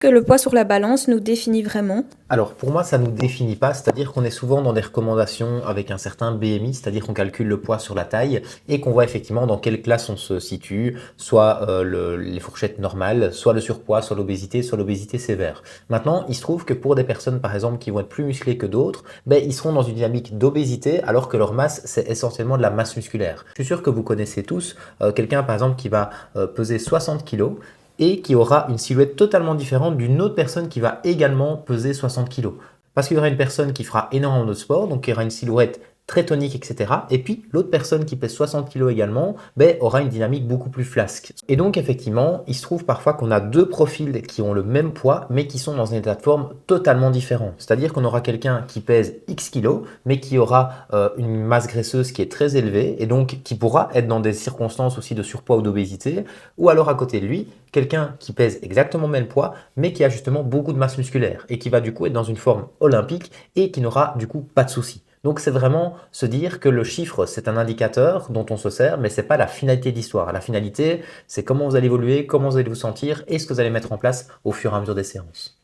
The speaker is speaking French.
Que le poids sur la balance nous définit vraiment? Alors pour moi, ça ne nous définit pas, c'est-à-dire qu'on est souvent dans des recommandations avec un certain BMI, c'est-à-dire qu'on calcule le poids sur la taille et qu'on voit effectivement dans quelle classe on se situe, soit les fourchettes normales, soit le surpoids, soit l'obésité sévère. Maintenant, il se trouve que pour des personnes par exemple qui vont être plus musclées que d'autres, ben, ils seront dans une dynamique d'obésité alors que leur masse, c'est essentiellement de la masse musculaire. Je suis sûr que vous connaissez tous quelqu'un par exemple qui va peser 60 kilos et qui aura une silhouette totalement différente d'une autre personne qui va également peser 60 kilos. Parce qu'il y aura une personne qui fera énormément de sport, donc qui aura une silhouette très tonique, etc. Et puis l'autre personne qui pèse 60 kilos également, ben, aura une dynamique beaucoup plus flasque. Et donc effectivement, il se trouve parfois qu'on a deux profils qui ont le même poids, mais qui sont dans un état de forme totalement différent. C'est-à-dire qu'on aura quelqu'un qui pèse X kilos, mais qui aura une masse graisseuse qui est très élevée, et donc qui pourra être dans des circonstances aussi de surpoids ou d'obésité, ou alors à côté de lui, quelqu'un qui pèse exactement le même poids, mais qui a justement beaucoup de masse musculaire et qui va du coup être dans une forme olympique et qui n'aura du coup pas de soucis. Donc c'est vraiment se dire que le chiffre, c'est un indicateur dont on se sert, mais ce n'est pas la finalité de l'histoire. La finalité, c'est comment vous allez évoluer, comment vous allez vous sentir et ce que vous allez mettre en place au fur et à mesure des séances.